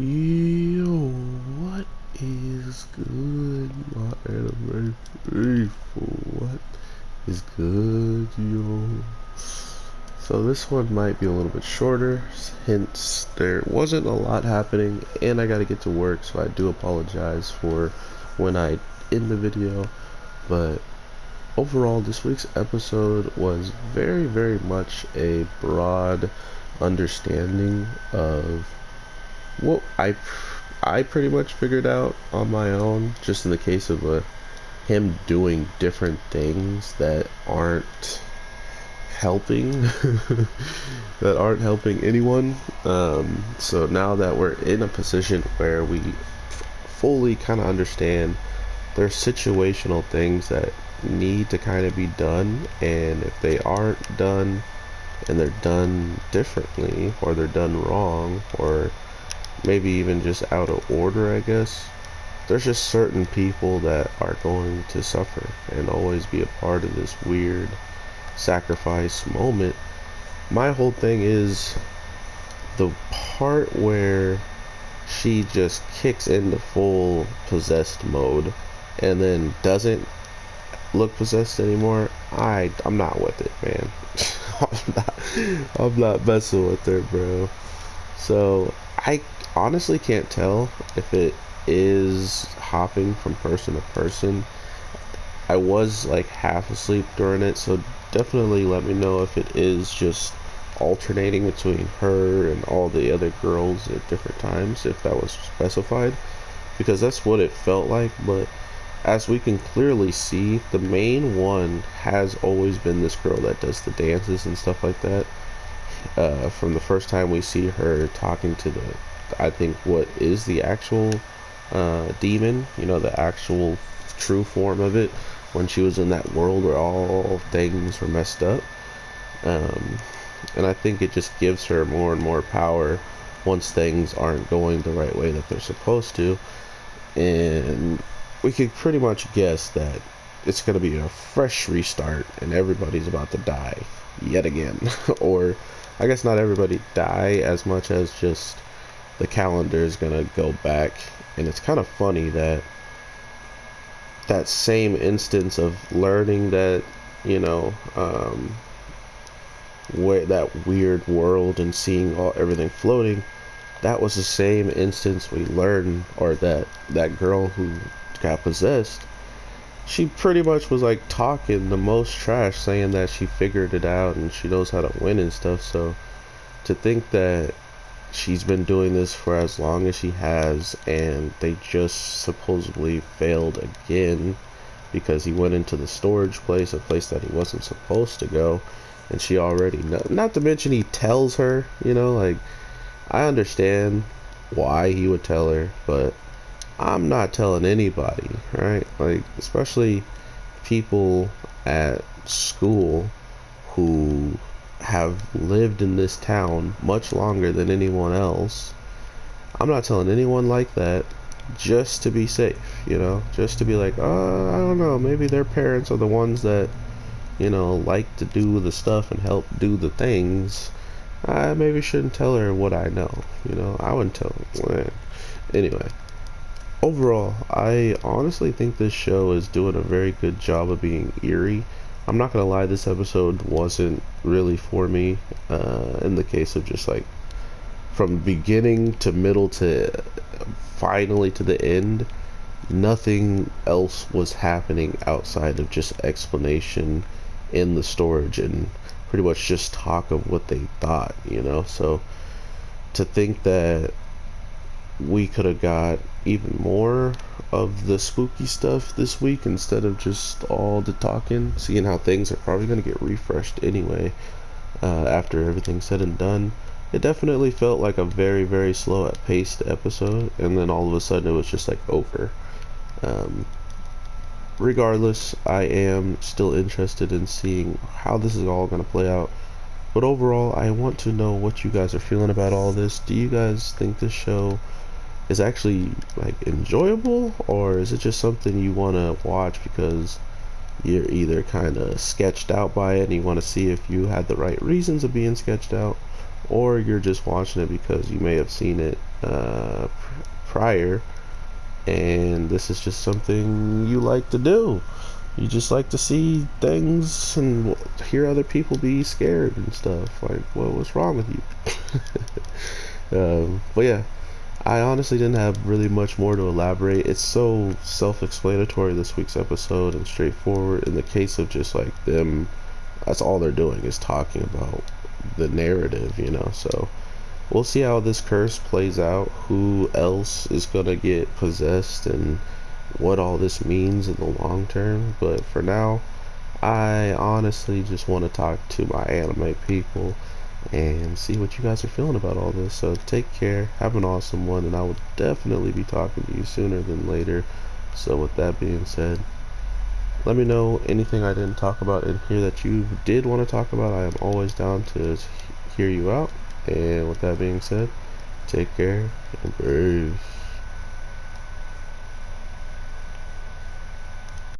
Yo, what is good, my anime people? What is good, yo? So this one might be a little bit shorter, hence there wasn't a lot happening, and I gotta get to work, so I do apologize for when I end the video, but overall this week's episode was very, very much a broad understanding of what I pretty much figured out on my own, just in the case of him doing different things that aren't helping that aren't helping anyone. So now that we're in a position where we fully kind of understand there's situational things that need to kind of be done, and if they aren't done and they're done differently or they're done wrong or maybe even just out of order, I guess, there's just certain people that are going to suffer and always be a part of this weird sacrifice moment. My whole thing is the part where she just kicks into full possessed mode and then doesn't look possessed anymore. I'm not with it, man. I'm not messing with her, bro. So I honestly can't tell if it is hopping from person to person. I was like half asleep during it, so definitely let me know if it is just alternating between her and all the other girls at different times, if that was specified, because that's what it felt like. But as we can clearly see, the main one has always been this girl that does the dances and stuff like that. From the first time we see her talking to I think what is the actual demon, the actual true form of it, when she was in that world where all things were messed up. And I think it just gives her more and more power once things aren't going the right way that they're supposed to. And we could pretty much guess that it's going to be a fresh restart and everybody's about to die yet again. Or I guess not everybody die as much as just the calendar is going to go back. And it's kind of funny that that same instance of learning that, where that weird world and seeing everything floating, that was the same instance we learned, or that girl who got possessed, she pretty much was like talking the most trash, saying that she figured it out and she knows how to win and stuff. So to think that she's been doing this for as long as she has, and they just supposedly failed again because he went into the storage place, a place that he wasn't supposed to go, and she already not to mention he tells her, like, I understand why he would tell her, but I'm not telling anybody, right? Like, especially people at school who have lived in this town much longer than anyone else. I'm not telling anyone like that, just to be safe, just to be like, I don't know, maybe their parents are the ones that, like to do the stuff and help do the things. I maybe shouldn't tell her what I know, I wouldn't tell her. Anyway, overall, I honestly think this show is doing a very good job of being eerie. I'm not gonna lie, this episode wasn't really for me, in the case of just like from beginning to middle to finally to the end, nothing else was happening outside of just explanation in the storage and pretty much just talk of what they thought, so to think that we could have got even more of the spooky stuff this week instead of just all the talking, seeing how things are probably going to get refreshed anyway, after everything's said and done. It definitely felt like a very, very slow paced episode, and then all of a sudden it was just like over. Regardless, I am still interested in seeing how this is all going to play out. But overall, I want to know what you guys are feeling about all this. Do you guys think this show is actually like enjoyable, or is it just something you want to watch because you're either kind of sketched out by it and you want to see if you had the right reasons of being sketched out, or you're just watching it because you may have seen it prior, and this is just something you like to do. You just like to see things and hear other people be scared and stuff. Like, what's wrong with you? But yeah, I honestly didn't have really much more to elaborate. It's so self-explanatory, this week's episode, and straightforward. In the case of just like them, that's all they're doing is talking about the narrative, you know. So we'll see how this curse plays out, who else is gonna get possessed, and what all this means in the long term. But for now, I honestly just want to talk to my anime people and see what you guys are feeling about all this. So take care, have an awesome one, and I will definitely be talking to you sooner than later. So with that being said, let me know anything I didn't talk about in here that you did want to talk about. I am always down to hear you out. And with that being said, take care and brave.